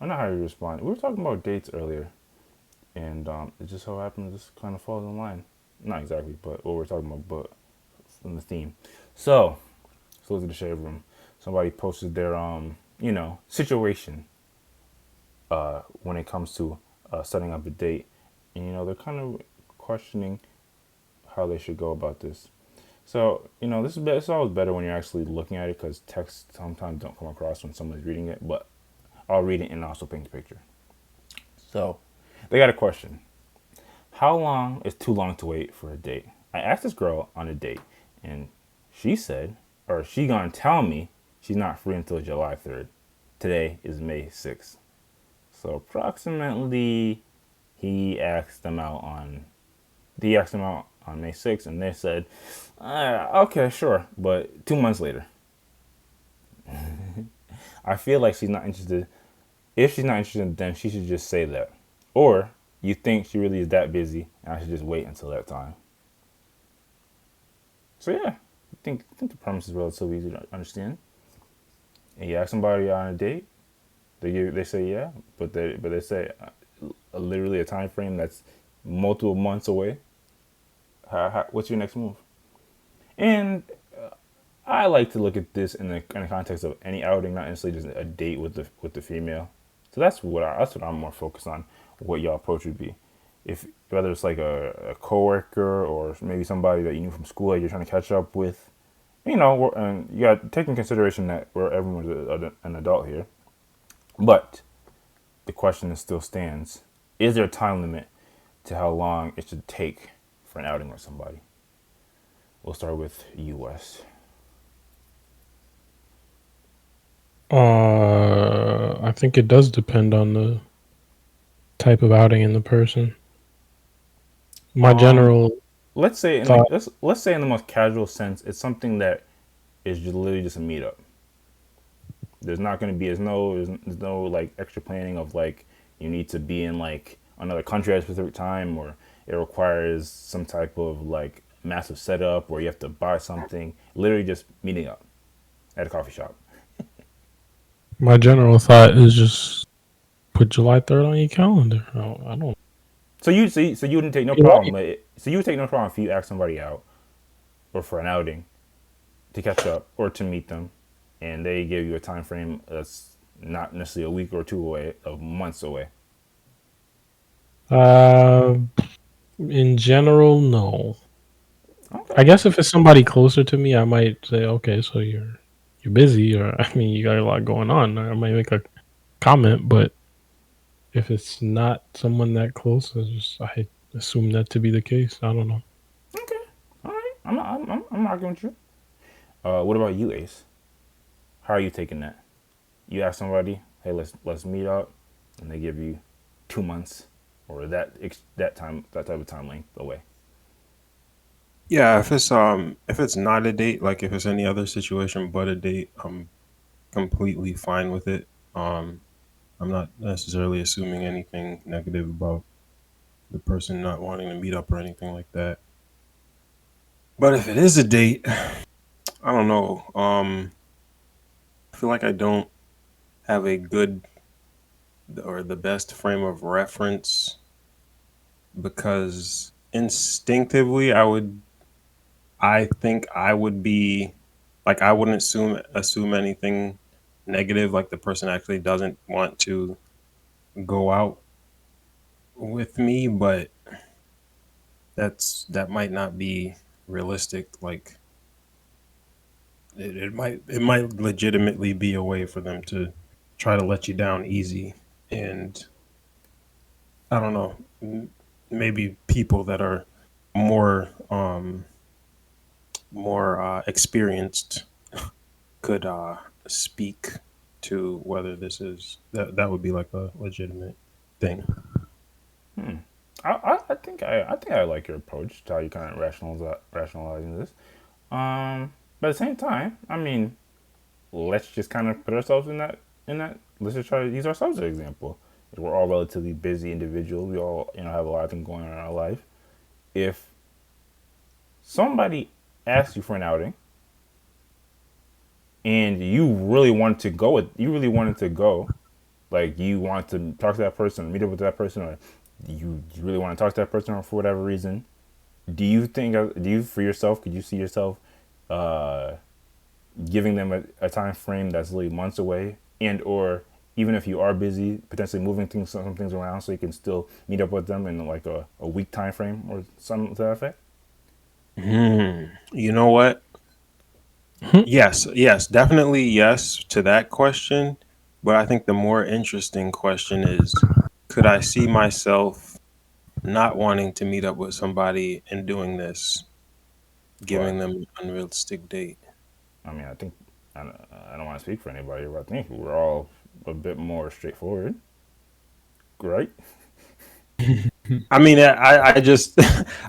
I know how you respond. We were talking about dates earlier, and it just so happened this kind of falls in line. Not exactly, but what we're talking about, but in the theme. So look at the shade room. Somebody posted their situation when it comes to setting up a date, and they're kind of questioning how they should go about this. So this is it's always better when you're actually looking at it because text sometimes don't come across when someone's reading it, but I'll read it and also paint the picture. So they got a question: how long is too long to wait for a date? I asked this girl on a date, and she said, or she gonna tell me she's not free until July 3rd. Today is May 6th. So approximately, he asked them out on he asked them out on May 6th, and they said, "Okay, sure," but 2 months later. I feel like she's not interested. If she's not interested, then she should just say that. Or you think she really is that busy, and I should just wait until that time. So yeah, I think the premise is relatively easy to understand. And you ask somebody on a date, they say yeah, but they say literally a time frame that's multiple months away. What's your next move? And I like to look at this in the context of any outing, not necessarily just a date with the female. So that's what I'm more focused on. What your approach would be, if whether it's like a coworker or maybe somebody that you knew from school that you're trying to catch up with. And you got to take in consideration that everyone's an adult here. But the question still stands: is there a time limit to how long it should take for an outing with somebody? We'll start with U.S. I think it does depend on the type of outing and the person. My Um, general let's say in like thought, let's say in the most casual sense, it's something that is just literally just a meetup. There's not going to be there's no like extra planning of like you need to be in like another country at a specific time, or it requires some type of like massive setup where you have to buy something. Literally just meeting up at a coffee shop. my general thought is just put July 3rd on your calendar. I don't. So you wouldn't take no problem. So you would take no problem if you ask somebody out or for an outing to catch up or to meet them, and they give you a time frame that's not necessarily a week or two away, of months away. Uh, in general, no. Okay. I guess if it's somebody closer to me, I might say, okay, so you're busy, or I mean, you got a lot going on. Or I might make a comment, but if it's not someone that close, I assume that to be the case. I don't know. Okay. All right. I'm not arguing with you. What about you, Ace? How are you taking that? You ask somebody, hey, let's meet up, and they give you 2 months or that type of time length away. Yeah, if it's not a date, like if it's any other situation but a date, I'm completely fine with it. I'm not necessarily assuming anything negative about the person not wanting to meet up or anything like that. But if it is a date, I don't know. I feel like I don't have a good or the best frame of reference because instinctively I think I would be like I wouldn't assume anything negative like the person actually doesn't want to go out with me, but that might not be realistic. Like it might legitimately be a way for them to try to let you down easy. And I don't know, maybe people that are more more experienced could speak to whether this is that would be like a legitimate thing. I think I like your approach to how you kind of rationalizing this. But at the same time, I mean, let's just kind of put ourselves in that. Let's just try to use ourselves as an example. We're all relatively busy individuals. We all have a lot of things going on in our life. If somebody asks you for an outing and you really wanted to go, Like you want to talk to that person, or meet up with that person, or you really want to talk to that person, or for whatever reason. Do you think? Do you for yourself? Could you see yourself uh, giving them a time frame that's literally months away, and or even if you are busy, potentially moving some things around so you can still meet up with them in like a week time frame or something to that effect? You know what? Yes, definitely yes to that question. But I think the more interesting question is, could I see myself not wanting to meet up with somebody and doing this, Why? giving them an unrealistic date? I mean, I think I don't want to speak for anybody, but I think we're all a bit more straightforward, right? I mean, I just,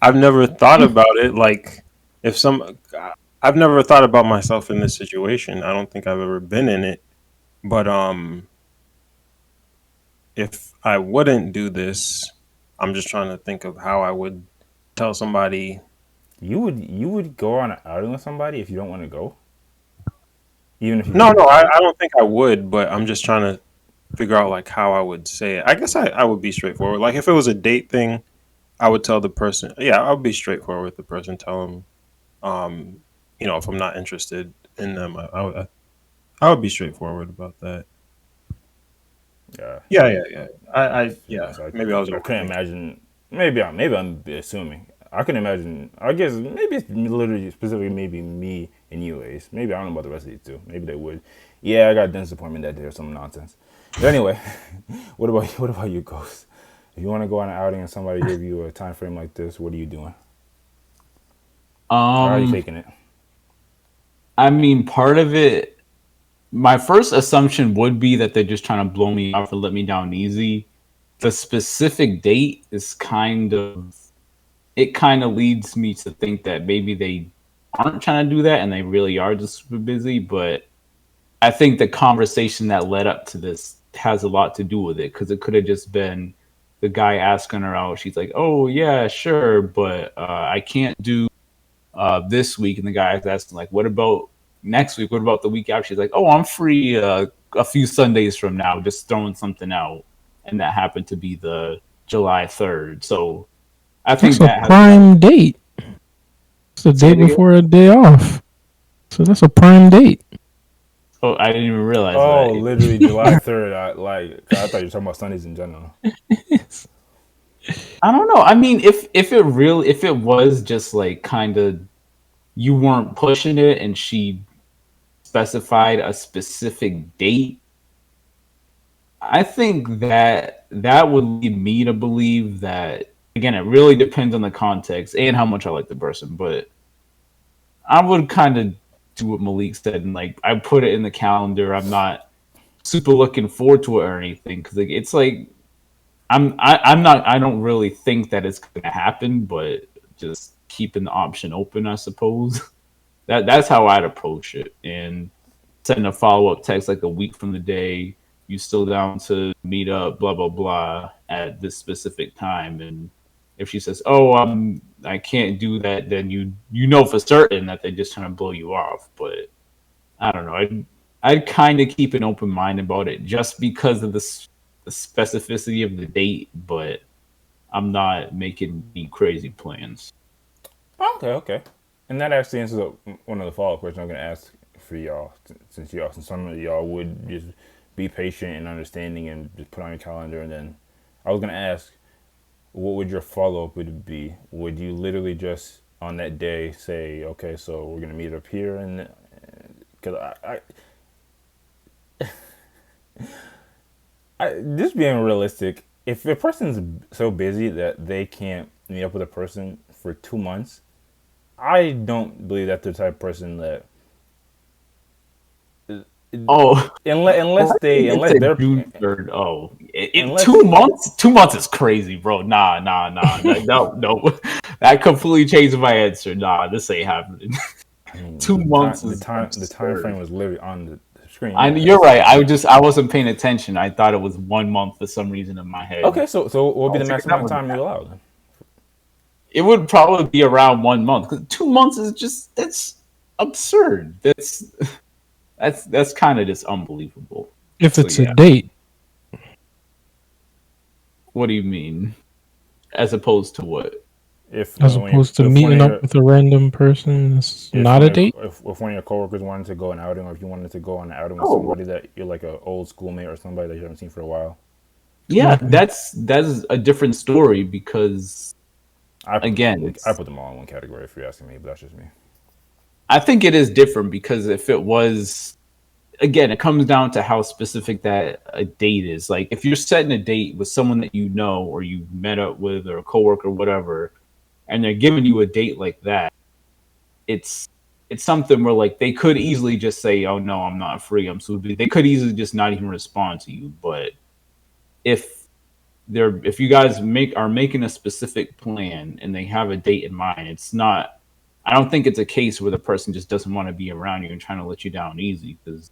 I've never thought about it. Like, if some, I've never thought about myself in this situation. I don't think I've ever been in it. But if I wouldn't do this, I'm just trying to think of how I would tell somebody. You would go on an outing with somebody if you don't want to go, even if you No, think no, it's right. I don't think I would. But I'm just trying to figure out like how I would say it. I guess I would be straightforward. Like if it was a date thing, I would tell the person. Yeah, I would be straightforward with the person. Tell them, um, if I'm not interested in them, I would be straightforward about that. Yeah, Yeah. yeah. Yeah. So Maybe I was I couldn't overthinking. imagine. Maybe I'm assuming. I can imagine. I guess maybe it's literally specifically maybe me and you, Ace. Maybe I don't know about the rest of you too. Maybe they would. Yeah, I got a dentist appointment that day or some nonsense. But anyway, what about you, Ghost? If you want to go on an outing and somebody give you a time frame like this, what are you doing? Or are you Um, faking it? I mean, part of it, my first assumption would be that they're just trying to blow me off or let me down easy. The specific date is kind of leads me to think that maybe they aren't trying to do that and they really are just super busy. But I think the conversation that led up to this has a lot to do with it because it could have just been the guy asking her out. She's like, "Oh yeah, sure, but I can't do this week," and the guy is asking like, "What about next week? What about the week after?" She's like, "Oh, I'm free a few Sundays from now, just throwing something out," and that happened to be the July 3rd. So I That's think a that has a lot. prime date. It's the Say day it again. before a day off. So that's a prime date. Oh, I didn't even realize Oh, that. literally July 3rd. I thought you were talking about Sundays in general. I don't know. I mean, if it was just like kind of you weren't pushing it and she specified a specific date, I think that would lead me to believe that again, it really depends on the context and how much I like the person, but I would kind of do what Malik said and like I put it in the calendar. I'm not super looking forward to it or anything because like, it's like I'm not I don't really think that it's gonna happen, but just keeping the option open, I suppose. That's how I'd approach it. And send a follow up text like a week from the day you still down to meet up, blah blah blah, at this specific time. And if she says, "Oh, I can't do that," then you know for certain that they're just trying to blow you off. But I don't know. I'd kind of keep an open mind about it just because of the specificity of the date, but I'm not making any crazy plans. Okay, okay. And that actually answers one of the follow up questions I'm going to ask for y'all, since some of y'all would just be patient and understanding and just put on your calendar. And then I was going to ask, what would your follow up would be? Would you literally just on that day say, okay, so we're going to meet up here? And because just being realistic, if a person's so busy that they can't meet up with a person for 2 months, I don't believe that they're the type of person that Oh, unless they it unless said they're June 3rd. Oh, unless 2 months? 2 months is crazy, bro. Nah. No. That completely changed my answer. Nah, this ain't happening. I mean two the months time the is time the time absurd. frame was literally on the screen. Yeah, You're right. I wasn't paying attention. I thought it was 1 month for some reason in my head. okay. So what would I be the was like, maximum that amount of would time you allow then? it would probably be around 1 month because 2 months is just it's absurd. That's kind of just unbelievable. If So it's a yeah, date. What do you mean? As opposed to what? If As opposed to meeting up with a random person, it's not a date. if one of your coworkers wanted to go on an outing, or if you wanted to go on an outing with Oh, somebody that you're like an old schoolmate or somebody that you haven't seen for a while. yeah, Okay. that's a different story because again, I it's put them all in one category if you're asking me, but that's just me. I think it is different because if it was again, it comes down to how specific that a date is. Like if you're setting a date with someone that you know or you met up with or a coworker, whatever, and they're giving you a date like that, it's it's something where like they could easily just say, "Oh no, I'm not free. I'm so busy." They could easily just not even respond to you. But if if you guys are making a specific plan and they have a date in mind, it's not. I don't think it's a case where the person just doesn't want to be around you and trying to let you down easy because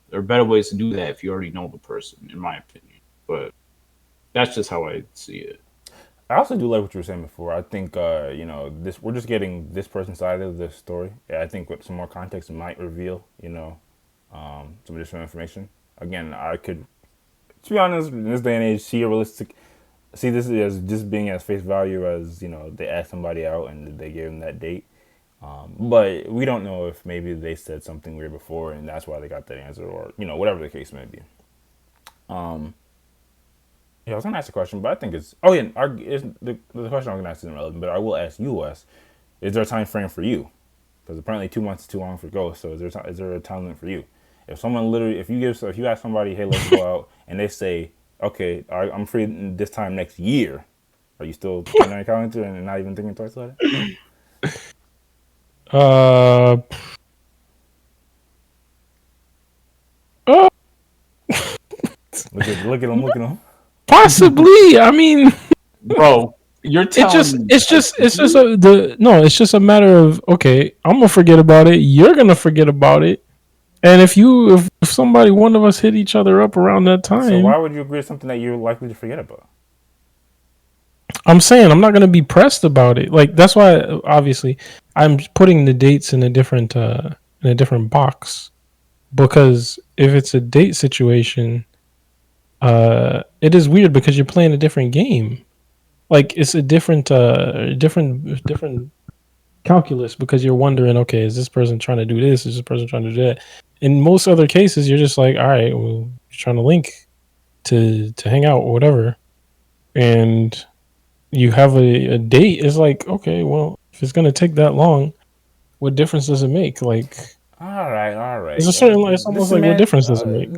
there are better ways to do that if you already know the person, in my opinion. But that's just how I see it. I also do like what you were saying before. I think this we're just getting this person's side of the story. Yeah, I think with some more context, it might reveal some additional information. Again, I could, to be honest, in this day and age, see this as just being as face value as they asked somebody out and they gave them that date. But we don't know if maybe they said something weird before and that's why they got that answer, or whatever the case may be. Yeah, I was gonna ask a question, but I think it's. Oh yeah, the question I'm gonna ask isn't relevant, but I will ask you, Wes. Is there a time frame for you? Because apparently 2 months is too long for ghosts. So is there a time limit for you? If someone literally, if you ask somebody, hey, let's go out, and they say, okay, I'm free this time next year, are you still putting on your calendar and not even thinking twice about it? Uh, Look at him, look at him. possibly. I mean, Bro, you're telling me it's just a matter of, okay, I'm gonna forget about it. You're gonna forget about it. And if somebody, one of us hit each other up around that So why time, would you agree to something that you're likely to forget about? I'm saying I'm not gonna be pressed about it. Like that's why, obviously, I'm putting the dates in a different box, because if it's a date situation, it is weird because you're playing a different game. Like it's a different calculus, because you're wondering, okay, is this person trying to do this? Is this person trying to do that? In most other cases, you're just like, all right, well, you're trying to link to hang out or whatever, and you have a date. It's like, okay, well, if it's gonna take that long, what difference does it make? Like, All it's right. a certain. It's almost like, what difference does it make?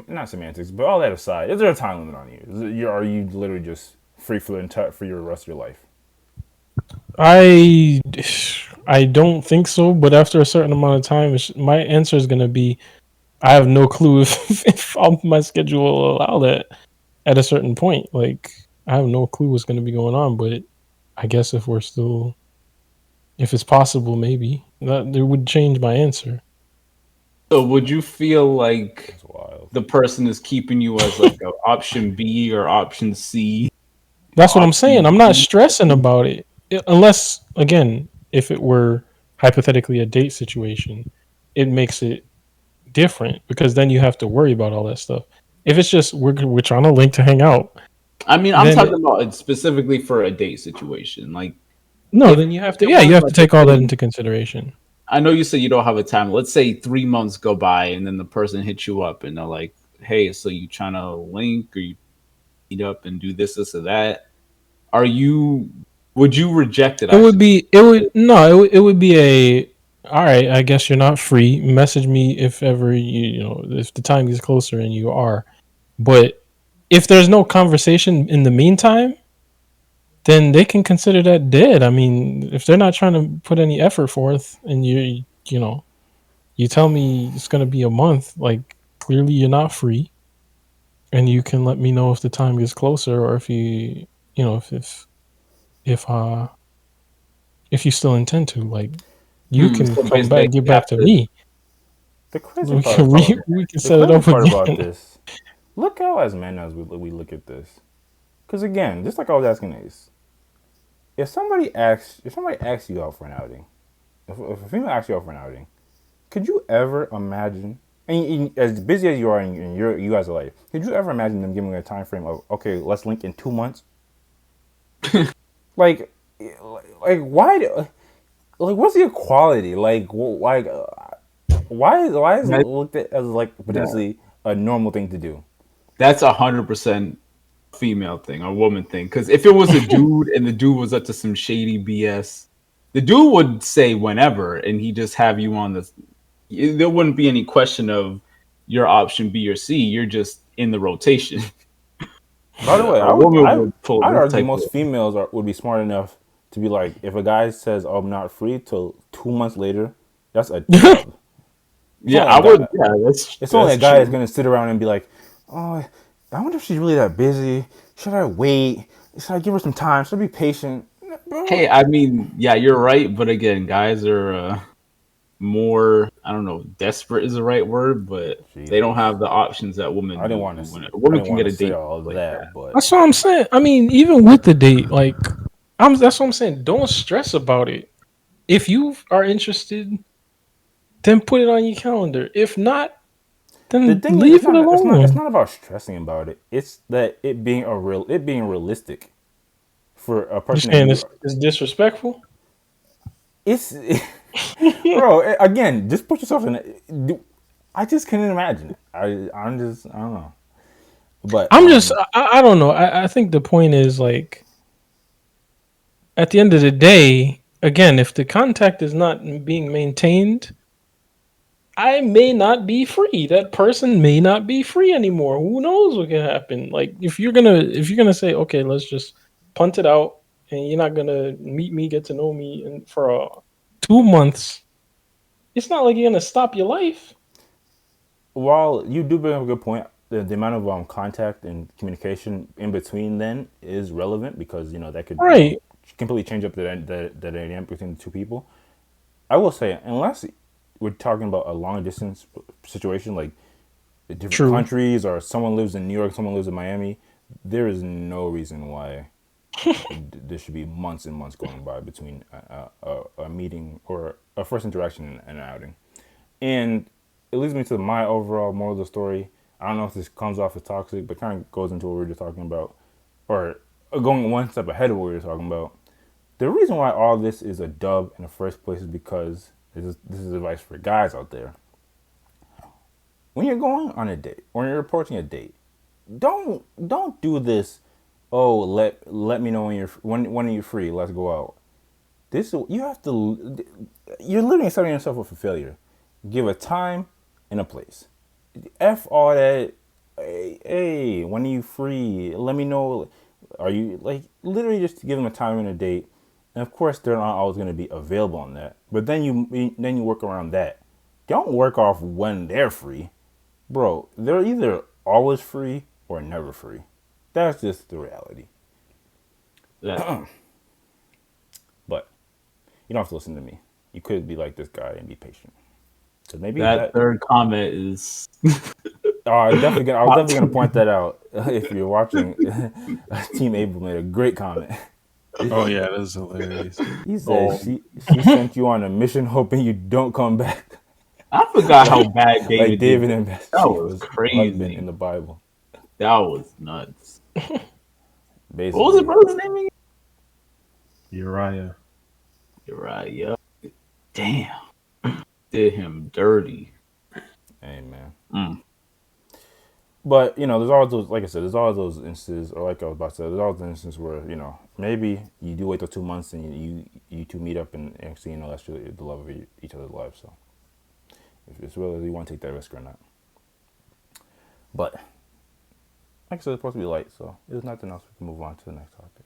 Not semantics, but all that aside, is there a time limit on you? Are you literally just free for your rest of your life? I I don't think so, but after a certain amount of time, my answer is gonna be, I have no clue if my schedule will allow that at a certain point. Like, I have no clue what's gonna be going on, but I guess if it's possible, maybe that it would change my answer. so. Would you feel like That's wild. the person is keeping you as like a option B or option C? That's what I'm saying. Option I'm not D? stressing about it, unless, again, if it were hypothetically a date situation, it makes it different, because then you have to worry about all that stuff. If it's just we're trying to link to hang out, I mean, I'm then talking about it specifically for a date situation. Like no, if then you have to, it yeah, was you have to like a take all that thing, into consideration. I know you said you don't have a time. Let's say 3 months go by and then the person hits you up and they're like, "Hey, so you trying to link or you meet up and do this or that?" Are you? Would you reject it? It I would should. be, it would, no, it would be a, all right, I guess you're not free. Message me if ever if the time gets closer and you are. But if there's no conversation in the meantime, then they can consider that dead. I mean, if they're not trying to put any effort forth, and you tell me it's gonna be a month, like clearly you're not free, and you can let me know if the time gets closer, or if if uh if you still intend to, like, you can So come basically, back, get you have back to to. me. The crazy We part can about we can the set it crazy up part about again. this. Look how as men as we look at this. Because again, just like I was asking Ace, if somebody asks you out for an outing, if a female asks you out for an outing, could you ever imagine And as busy as you are, and you guys are like, could you ever imagine them giving a time frame of okay, let's link in 2 months? Like, like why? Like, what's the equality? Like, why is it That, looked at as like that potentially a normal thing to do? that's 100% female thing, a woman thing. Because if it was a dude and the dude was up to some shady BS, the dude would say whenever, and he just have you on the. There wouldn't be any question of your option B or C. You're just in the rotation. By the But way, a woman would pull I'd this argue type most of. females would be smart enough to be like, if a guy says, "Oh, I'm not free" till 2 months later, that's a dub. It's Yeah, only I a would. guy. Yeah, It's only a that's guy that's true. gonna sit around and be like, "Oh, I wonder if she's really that busy. Should I wait? Should I give her some time? Should I be patient?" Bro, Hey, I mean, yeah, you're right. But again, guys are more. I don't know, desperate is the right word, but they don't Jesus, have the options that women I didn't do. want When to. a I woman didn't can want get to a say date all like that. that, but That's what I'm saying. I mean, even with the date, like, that's what I'm saying. Don't stress about it. If you are interested, then put it on your calendar. If not, the then thing is, leave it it's alone. not about stressing about it. It's that it being realistic for a You person that saying you. it's disrespectful? It's bro. Again, just put yourself in it. I just couldn't imagine it. I don't know. But I'm just I don't know. I think the point is like at the end of the day, again, if the contact is not being maintained, I may not be free. That person may not be free anymore. Who knows what can happen? Like if you're gonna say, okay, let's just punt it out, and you're not gonna meet me, get to know me, and for 2 months, it's not like you're gonna stop your life. while you do bring up a good point, the amount of contact and communication in between then is relevant because that could Right. completely change up the dynamic between the two people. I will say, unless we're talking about a long distance situation, like different True. countries, or someone lives in New York, someone lives in Miami, there is no reason why there should be months and months going by between a meeting or a first interaction and an outing. And it leads me to my overall moral of the story. I don't know if this comes off as toxic, but kind of goes into what we were just talking about, or going one step ahead of what we were talking about. The reason why all this is a dub in the first place is because this is advice for guys out there. When you're going on a date or you're approaching a date, don't do this. Oh, let me know when you're free. Let's go out. This you have to. You're literally setting yourself up for failure. Give a time and a place. F all that. Hey, when are you free? Let me know. Are you like literally just give them a time and a date? And of course, they're not always going to be available on that. But then you work around that. Don't work off when they're free, bro. They're either always free or never free. That's just the reality. That But you don't have to listen to me. You could be like this guy and be patient. Cause maybe that that. third comment is I was hot definitely to gonna point me. that out if you're watching. Team Abel made a great comment. Oh yeah, that's hilarious. He said Oh, she sent you on a mission hoping you don't come back, I forgot how like bad like David did David that. and That Bathsheba's was husband in crazy. the Bible. That was nuts. What was the Basically, brother's name again? Uriah. You're right. Yep. Damn. Did him dirty. hey man. Mm. But there's always those, like I said, there's always those instances, or like I was about to say, there's always the instances where maybe you do wait till 2 months and you two meet up and actually that's really the love of each other's lives. So if it's really you want to take that risk or not. But like I said, it's supposed to be light, so if there's nothing else, we can move on to the next topic.